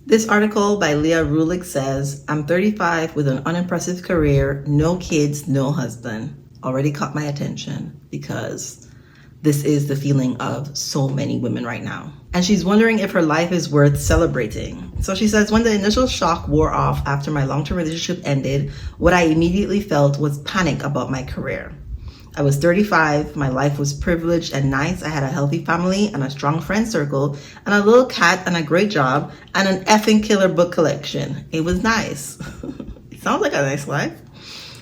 This article by Leah Rulick says, I'm 35 with an unimpressive career, no kids, no husband. Already caught my attention because this is the feeling of so many women right now. And she's wondering if her life is worth celebrating. So she says, when the initial shock wore off after my long-term relationship ended, what I immediately felt was panic about my career. I was 35, my life was privileged and nice. I had a healthy family and a strong friend circle and a little cat and a great job and an effing killer book collection. It was nice. It sounds like a nice life,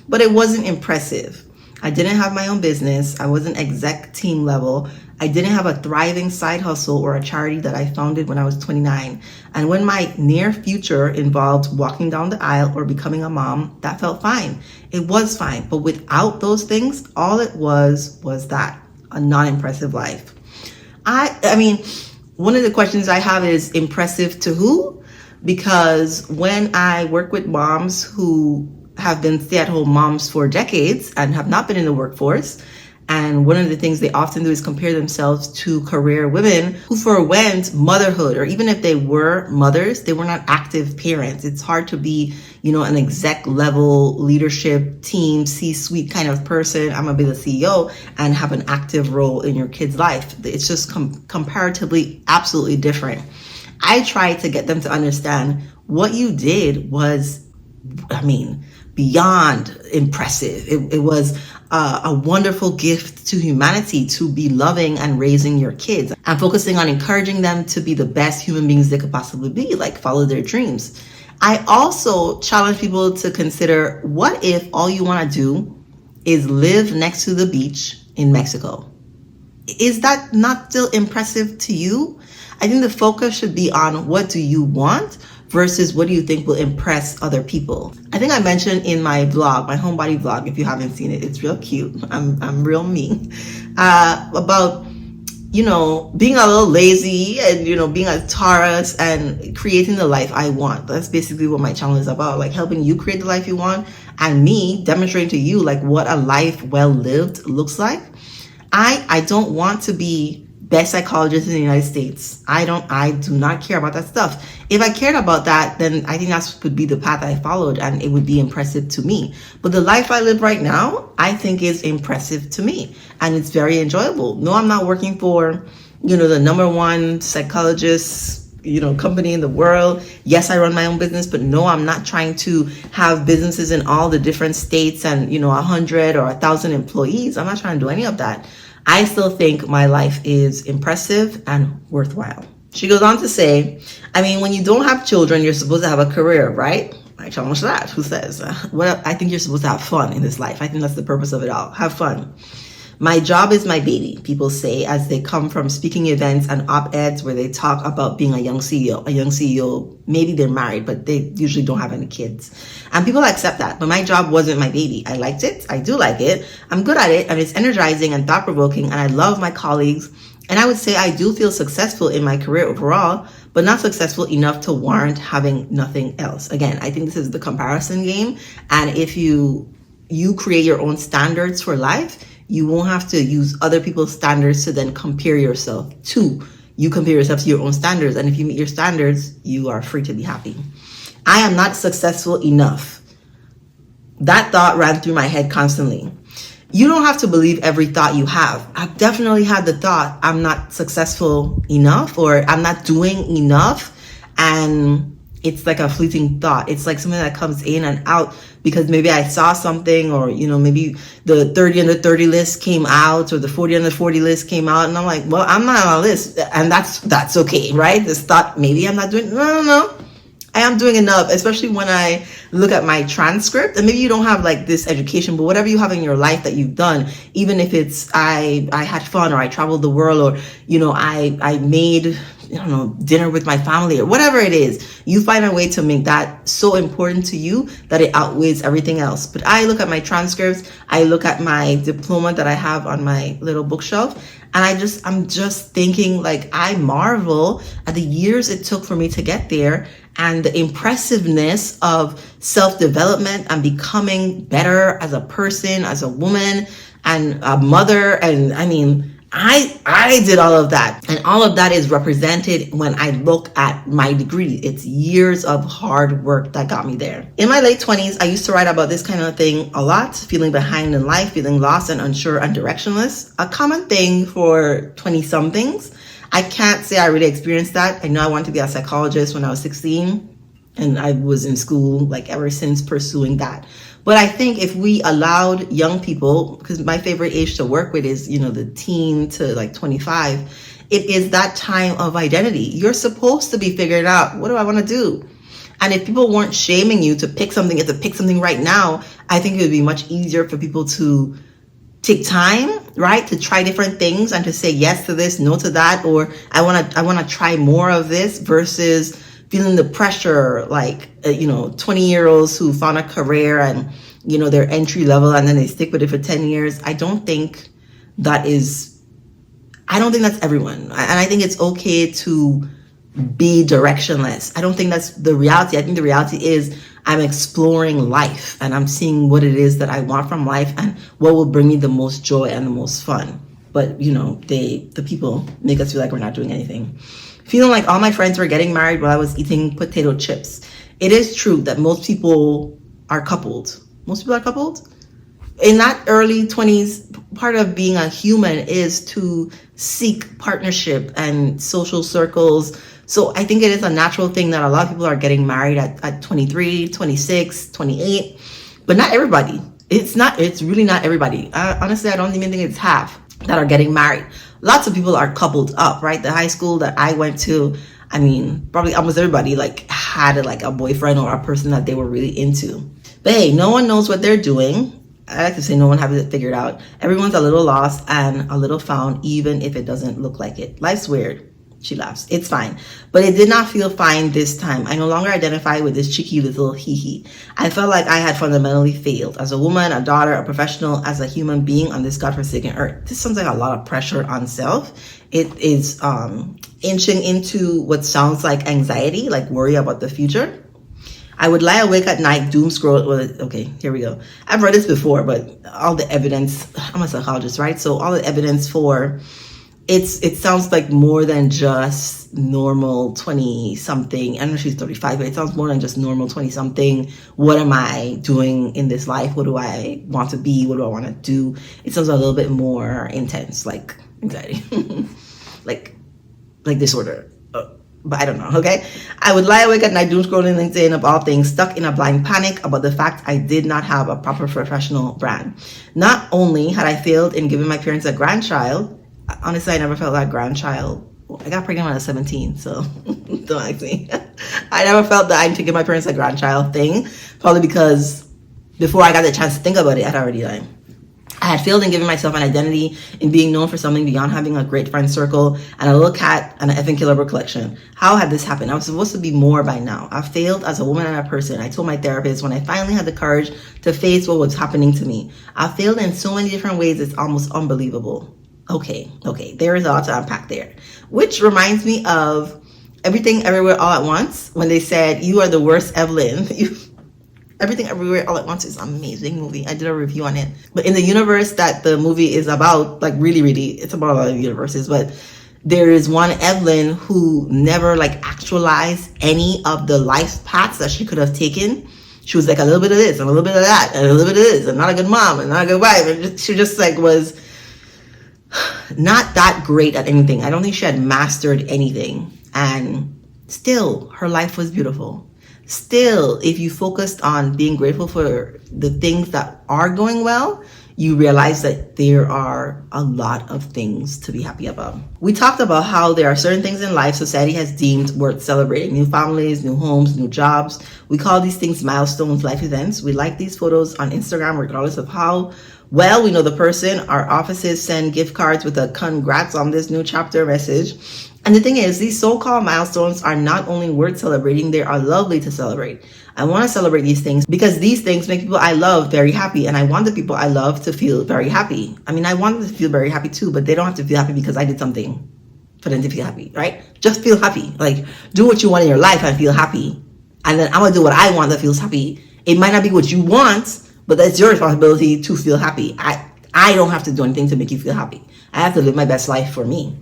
but it wasn't impressive. I didn't have my own business. I wasn't exec team level. I didn't have a thriving side hustle or a charity that I founded when I was 29. And when my near future involved walking down the aisle or becoming a mom, that felt fine. It was fine. But without those things, all it was that, a non-impressive life. I mean, one of the questions I have is impressive to who? Because when I work with moms who have been stay-at-home moms for decades and have not been in the workforce, and one of the things they often do is compare themselves to career women who forwent motherhood, or even if they were mothers, they were not active parents. It's hard to be, an exec level leadership team, C-suite kind of person. I'm gonna be the CEO and have an active role in your kid's life. It's just comparatively absolutely different. I try to get them to understand what you did was, beyond impressive. It was a wonderful gift to humanity to be loving and raising your kids and focusing on encouraging them to be the best human beings they could possibly be, like follow their dreams. I also challenge people to consider, what if all you want to do is live next to the beach in Mexico? Is that not still impressive to you? I think the focus should be on what do you want versus what do you think will impress other people. I think I mentioned in my vlog, my homebody vlog, if you haven't seen it, it's real cute. I'm real mean. About, being a little lazy and, being a Taurus and creating the life I want. That's basically what my channel is about, like helping you create the life you want and me demonstrating to you like what a life well lived looks like. I don't want to be best psychologist in the United States. I do not care about that stuff. If I cared about that, then I think that would be the path I followed and it would be impressive to me. But the life I live right now, I think is impressive to me and it's very enjoyable. No, I'm not working for, the number one psychologist, company in the world. Yes, I run my own business, but no, I'm not trying to have businesses in all the different states and, 100 or 1,000 employees. I'm not trying to do any of that. I still think my life is impressive and worthwhile. She goes on to say, when you don't have children, you're supposed to have a career, right? I challenge that. Who says? I think you're supposed to have fun in this life. I think that's the purpose of it all. Have fun. My job is my baby, people say as they come from speaking events and op-eds where they talk about being a young CEO. A young CEO, maybe they're married, but they usually don't have any kids. And people accept that. But my job wasn't my baby. I liked it. I do like it. I'm good at it. And it's energizing and thought-provoking. And I love my colleagues. And I would say I do feel successful in my career overall, but not successful enough to warrant having nothing else. Again, I think this is the comparison game. And if you create your own standards for life, you won't have to use other people's standards to then compare yourself to. You compare yourself to your own standards. And if you meet your standards, you are free to be happy. I am not successful enough. That thought ran through my head constantly. You don't have to believe every thought you have. I've definitely had the thought, I'm not successful enough or I'm not doing enough. And it's like a fleeting thought. It's like something that comes in and out because maybe I saw something or, maybe the 30 under 30 list came out or the 40 under 40 list came out. And I'm like, well, I'm not on a list and that's okay, right? This thought, maybe I'm not doing, no. I am doing enough, especially when I look at my transcript. And maybe you don't have like this education, but whatever you have in your life that you've done, even if it's I had fun or I traveled the world or, I made, dinner with my family or whatever it is, you find a way to make that so important to you that it outweighs everything else. But I look at my transcripts, I look at my diploma that I have on my little bookshelf, and I'm just thinking like I marvel at the years it took for me to get there and the impressiveness of self-development and becoming better as a person, as a woman and a mother. And I did all of that, and all of that is represented when I look at my degree. It's years of hard work that got me there. In my late 20s, I used to write about this kind of thing a lot, feeling behind in life, feeling lost and unsure and directionless. A common thing for 20-somethings. I can't say I really experienced that. I know I wanted to be a psychologist when I was 16, and I was in school like ever since pursuing that. But I think if we allowed young people, because my favorite age to work with is, the teen to like 25, it is that time of identity. You're supposed to be figuring out, what do I want to do? And if people weren't shaming you to pick something, if to pick something right now, I think it would be much easier for people to take time, right? To try different things and to say yes to this, no to that, or I want to try more of this, versus feeling the pressure, like, 20-year-olds who found a career and, they're entry level and then they stick with it for 10 years. I don't think that's everyone. And I think it's okay to be directionless. I don't think that's the reality. I think the reality is I'm exploring life and I'm seeing what it is that I want from life and what will bring me the most joy and the most fun. But, the people make us feel like we're not doing anything. Feeling like all my friends were getting married while I was eating potato chips. It is true that most people are coupled. Most people are coupled. In that early 20s, part of being a human is to seek partnership and social circles. So I think it is a natural thing that a lot of people are getting married at 23, 26, 28, but not everybody. It's really not everybody. Honestly, I don't even think it's half that are getting married. Lots of people are coupled up, right? The high school that I went to, probably almost everybody had a boyfriend or a person that they were really into. But hey, no one knows what they're doing. I like to say no one has it figured out. Everyone's a little lost and a little found, even if it doesn't look like it. Life's weird. She laughs. It's fine. But it did not feel fine this time. I no longer identify with this cheeky little hee-hee. I felt like I had fundamentally failed as a woman, a daughter, a professional, as a human being on this godforsaken earth. This sounds like a lot of pressure on self. It is inching into what sounds like anxiety, like worry about the future. I would lie awake at night, doom scroll. Well, okay, here we go. I've read this before, but all the evidence, I'm a psychologist, right? So all the evidence for it sounds like more than just normal 20-something. I know she's 35, but it sounds more than just normal 20-something. What am I doing in this life? What do I want to be? What do I want to do? It sounds a little bit more intense, like anxiety, like disorder. But I don't know, okay? I would lie awake at night doom scrolling LinkedIn of all things, stuck in a blind panic about the fact I did not have a proper professional brand. Not only had I failed in giving my parents a grandchild, honestly, I never felt that grandchild. I got pregnant when I was 17, so don't ask me. I never felt that I'm taking my parents a grandchild thing, probably because before I got the chance to think about it, I'd already died. I had failed in giving myself an identity, in being known for something beyond having a great friend circle and a little cat and an effing killer book collection. How had this happened? I was supposed to be more by now. I failed as a woman and a person. I told my therapist when I finally had the courage to face what was happening to me. I failed in so many different ways, it's almost unbelievable. Okay, there is a lot to unpack there. Which reminds me of Everything Everywhere All at Once, when they said, you are the worst Evelyn. Everything Everywhere All at Once is an amazing movie. I did a review on it. But in the universe that the movie is about, like really, it's about a lot of universes, but there is one Evelyn who never actualized any of the life paths that she could have taken. She was like a little bit of this and a little bit of that and a little bit of this and not a good mom and not a good wife. And she just was not that great at anything. I don't think she had mastered anything. And still, her life was beautiful. Still, if you focused on being grateful for the things that are going well, you realize that there are a lot of things to be happy about. We talked about how there are certain things in life society has deemed worth celebrating. New families, new homes, new jobs. We call these things milestones, life events. We like these photos on Instagram regardless of how well we know the person. Our offices send gift cards with a congrats on this new chapter message. And the thing is, these so-called milestones are not only worth celebrating, they are lovely to celebrate. I want to celebrate these things because these things make people I love very happy. And I want the people I love to feel very happy. I want them to feel very happy too, but they don't have to feel happy because I did something for them to feel happy, right? Just feel happy. Do what you want in your life and feel happy. And then I'm going to do what I want that feels happy. It might not be what you want, but that's your responsibility to feel happy. I don't have to do anything to make you feel happy. I have to live my best life for me.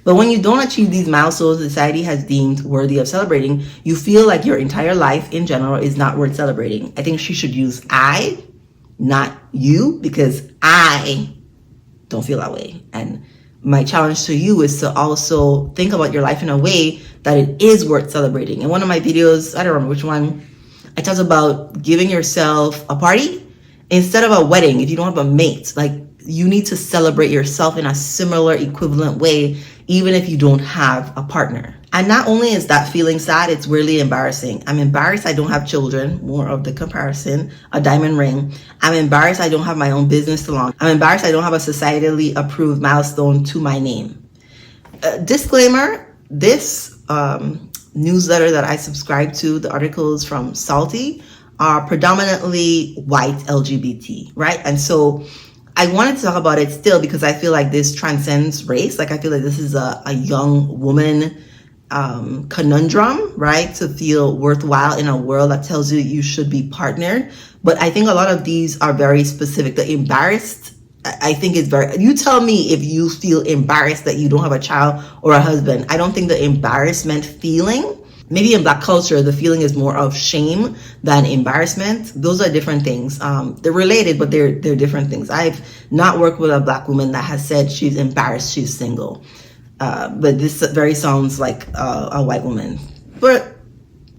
But when you don't achieve these milestones society has deemed worthy of celebrating, you feel like your entire life in general is not worth celebrating. I think she should use I, not you, because I don't feel that way. And my challenge to you is to also think about your life in a way that it is worth celebrating. In one of my videos, I don't remember which one, I talked about giving yourself a party instead of a wedding. If you don't have a mate, like, you need to celebrate yourself in a similar equivalent way, even if you don't have a partner. And not only is that feeling sad, it's really embarrassing. I'm embarrassed I don't have children, more of the comparison, a diamond ring. I'm embarrassed I don't have my own business to launch. I'm embarrassed I don't have a societally approved milestone to my name. Disclaimer, this newsletter that I subscribe to, the articles from Salty, are predominantly white LGBT, right? And so I wanted to talk about it still because I feel like this transcends race. Like, I feel like this is a young woman conundrum, right? To feel worthwhile in a world that tells you you should be partnered. But I think a lot of these are very specific. The embarrassed, I think it's very, you tell me if you feel embarrassed that you don't have a child or a husband. I don't think the embarrassment feeling, maybe in Black culture, the feeling is more of shame than embarrassment. Those are different things. They're related, but they're different things. I've not worked with a Black woman that has said she's embarrassed she's single. But this very sounds like a white woman. But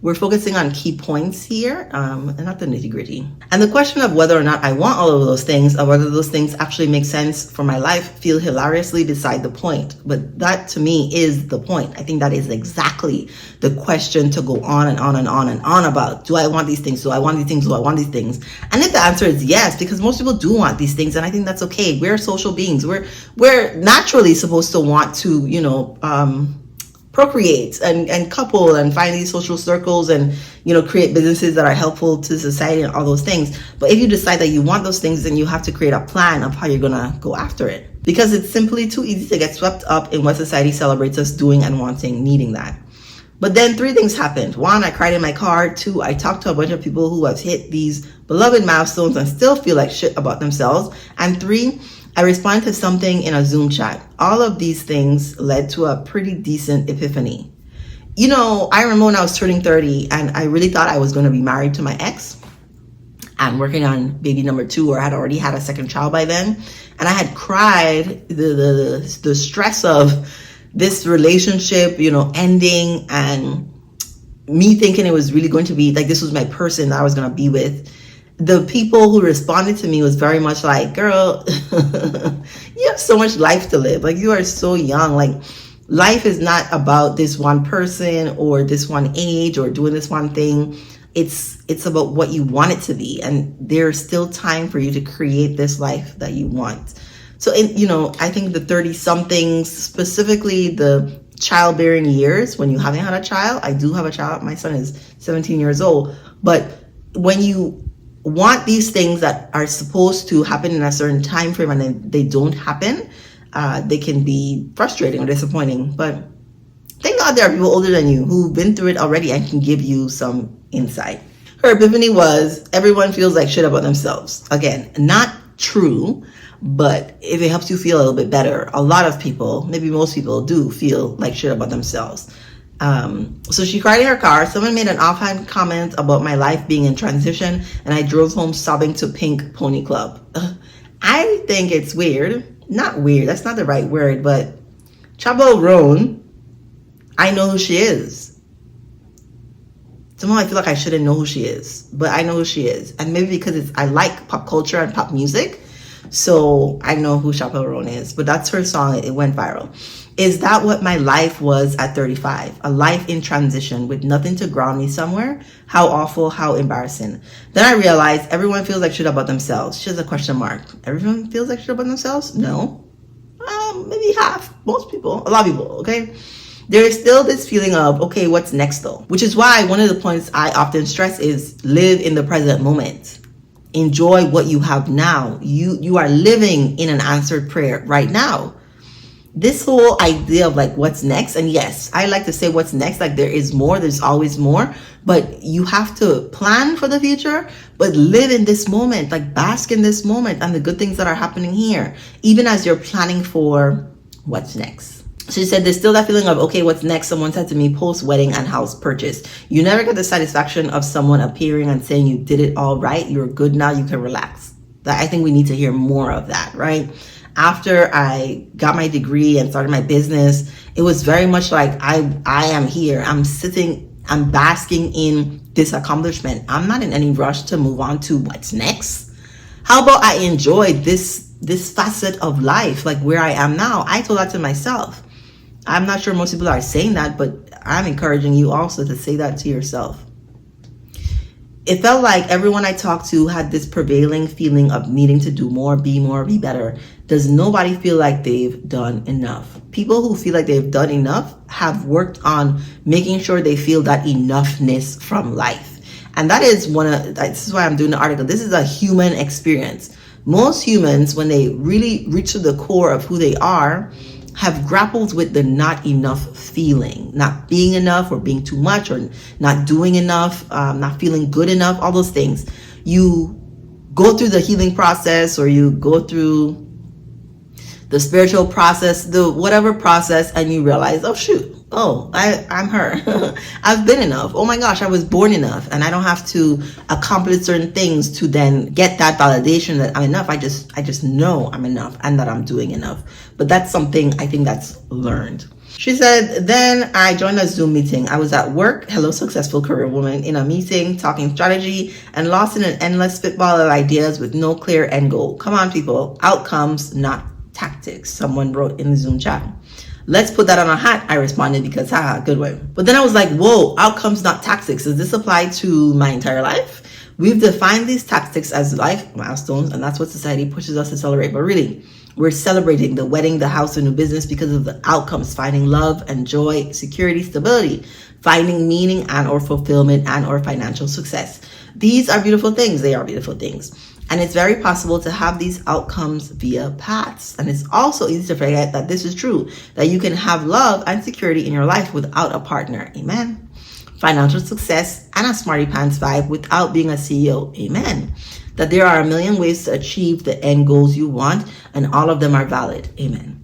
we're focusing on key points here, and not the nitty gritty. And the question of whether or not I want all of those things, or whether those things actually make sense for my life, feel hilariously beside the point. But that to me is the point. I think that is exactly the question to go on and on and on and on about. Do I want these things? Do I want these things? Do I want these things? And if the answer is yes, because most people do want these things, and I think that's okay. We're social beings. We're naturally supposed to want to, procreate and couple and find these social circles and, create businesses that are helpful to society and all those things. But if you decide that you want those things, then you have to create a plan of how you're going to go after it, because it's simply too easy to get swept up in what society celebrates us doing and wanting, needing that. But then 3 things happened. 1, I cried in my car. 2, I talked to a bunch of people who have hit these beloved milestones and still feel like shit about themselves. And 3, I responded to something in a Zoom chat. All of these things led to a pretty decent epiphany. I remember when I was turning 30 and I really thought I was going to be married to my ex and working on baby number 2, or I had already had a second child by then. And I had cried the stress of this relationship, ending, and me thinking it was really going to be like, this was my person that I was going to be with. The people who responded to me was very much like, girl, you have so much life to live. Like, you are so young. Like, life is not about this one person or this one age or doing this one thing. It's about what you want it to be. And there's still time for you to create this life that you want. So, I think the 30 somethings, specifically the childbearing years, when you haven't had a child. I do have a child. My son is 17 years old. But when you want these things that are supposed to happen in a certain time frame and then they don't happen, they can be frustrating or disappointing. But thank God there are people older than you who've been through it already and can give you some insight. Her epiphany was, everyone feels like shit about themselves. Again, not true, but if it helps you feel a little bit better, a lot of people, maybe most people, do feel like shit about themselves. So she cried in her car. Someone made an offhand comment about my life being in transition, and I drove home sobbing to Pink Pony Club. I think it's weird. Not weird, that's not the right word, but Chabo Roan, I know who she is. Somehow I feel like I shouldn't know who she is, but I know who she is. And maybe because I like pop culture and pop music, so I know who Chappelle Roan is. But that's her song. It went viral. Is that what my life was at 35? A life in transition with nothing to ground me somewhere? How awful, how embarrassing. Then I realized everyone feels like shit about themselves. She has a question mark. Everyone feels like shit about themselves? No. Maybe half. Most people. A lot of people, okay? There is still this feeling of, okay, what's next though? Which is why one of the points I often stress is live in the present moment. Enjoy what you have now. You are living in an answered prayer right now. this whole idea of like what's next, and yes, I like to say what's next, like there is more, there's always more, but you have to plan for the future, but live in this moment, like bask in this moment and the good things that are happening here, even as you're planning for what's next. She said there's still that feeling of, okay, what's next? Someone said to me, post wedding and house purchase. You never get the satisfaction of someone appearing and saying you did it all right, you're good now, you can relax. I think we need to hear more of that, right? After I got my degree and started my business, it was very much like I am here. I'm sitting, I'm basking in this accomplishment. I'm not in any rush to move on to what's next. How about I enjoy this facet of life, like where I am now? I told that to myself. I'm not sure most people are saying that, but I'm encouraging you also to say that to yourself. It felt like everyone I talked to had this prevailing feeling of needing to do more, be better. Does nobody feel like they've done enough? People who feel like they've done enough have worked on making sure they feel that enoughness from life. And that is this is why I'm doing the article. This is a human experience. Most humans, when they really reach to the core of who they are, have grappled with the not enough feeling, not being enough or being too much or not doing enough, not feeling good enough, all those things. You go through the healing process, or you go through the spiritual process, the whatever process, and you realize, oh shoot, I'm her. I've been enough. Oh my gosh, I was born enough, and I don't have to accomplish certain things to then get that validation that I'm enough. I just know I'm enough and that I'm doing enough. But that's something I think that's learned. She said, then I joined a Zoom meeting. I was at work, hello successful career woman, in a meeting talking strategy and lost in an endless spitball of ideas with no clear end goal. Come on people, outcomes, not tactics, someone wrote in the Zoom chat. Let's put that on a hat, I responded, because haha, good way. But then I was like, whoa, outcomes, not tactics. Does this apply to my entire life? We've defined these tactics as life milestones, and that's what society pushes us to celebrate. But really, we're celebrating the wedding, the house, the new business because of the outcomes, finding love and joy, security, stability, finding meaning and or fulfillment and or financial success. These are beautiful things. They are beautiful things. And it's very possible to have these outcomes via paths. And it's also easy to forget that this is true, that you can have love and security in your life without a partner. Amen. Financial success and a smarty pants vibe without being a CEO. Amen. That there are a million ways to achieve the end goals you want, and all of them are valid. Amen.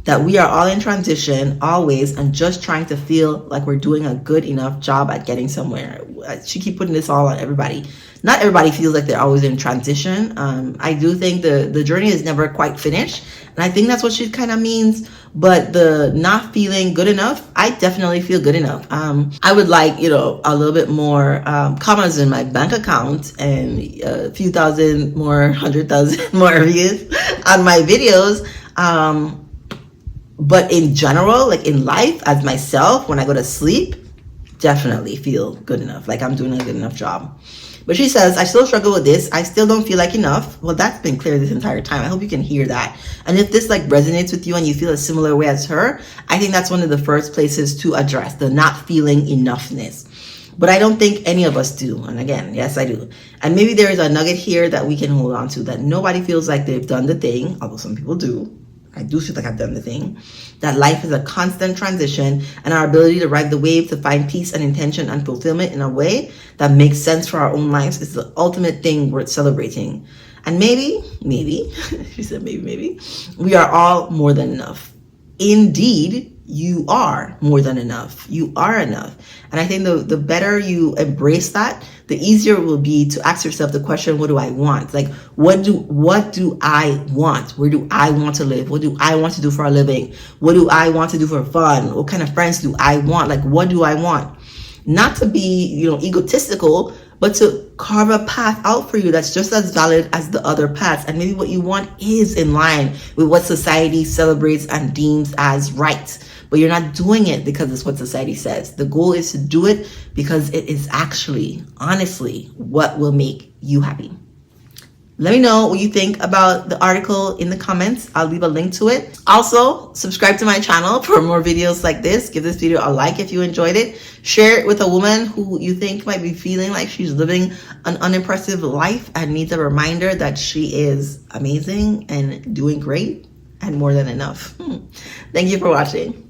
That we are all in transition always and just trying to feel like we're doing a good enough job at getting somewhere. She keep putting this all on everybody. Not everybody feels like they're always in transition. I do think the journey is never quite finished. And I think that's what she kind of means. But the not feeling good enough, I definitely feel good enough. I would like, a little bit more commas in my bank account and a few thousand more, 100,000 more views on my videos. But in general, like in life, as myself, when I go to sleep, definitely feel good enough. Like I'm doing a good enough job. But she says, I still struggle with this. I still don't feel like enough. Well, that's been clear this entire time. I hope you can hear that. And if this like resonates with you and you feel a similar way as her, I think that's one of the first places to address the not feeling enoughness. But I don't think any of us do. And again, yes, I do. And maybe there is a nugget here that we can hold on to, that nobody feels like they've done the thing, although some people do. I do feel like I've done the thing. That life is a constant transition, and our ability to ride the wave to find peace and intention and fulfillment in a way that makes sense for our own lives is the ultimate thing worth celebrating. And maybe, she said maybe, we are all more than enough. Indeed, you are more than enough. You are enough. And I think the better you embrace that, the easier it will be to ask yourself the question, what do I want? Like, what do I want? Where do I want to live? What do I want to do for a living? What do I want to do for fun? What kind of friends do I want? Like, what do I want? Not to be, egotistical, but to carve a path out for you that's just as valid as the other paths. And maybe what you want is in line with what society celebrates and deems as right. But you're not doing it because it's what society says. The goal is to do it because it is actually, honestly, what will make you happy. Let me know what you think about the article in the comments. I'll leave a link to it. Also, subscribe to my channel for more videos like this. Give this video a like if you enjoyed it. Share it with a woman who you think might be feeling like she's living an unimpressive life and needs a reminder that she is amazing and doing great. and more than enough. Thank you for watching.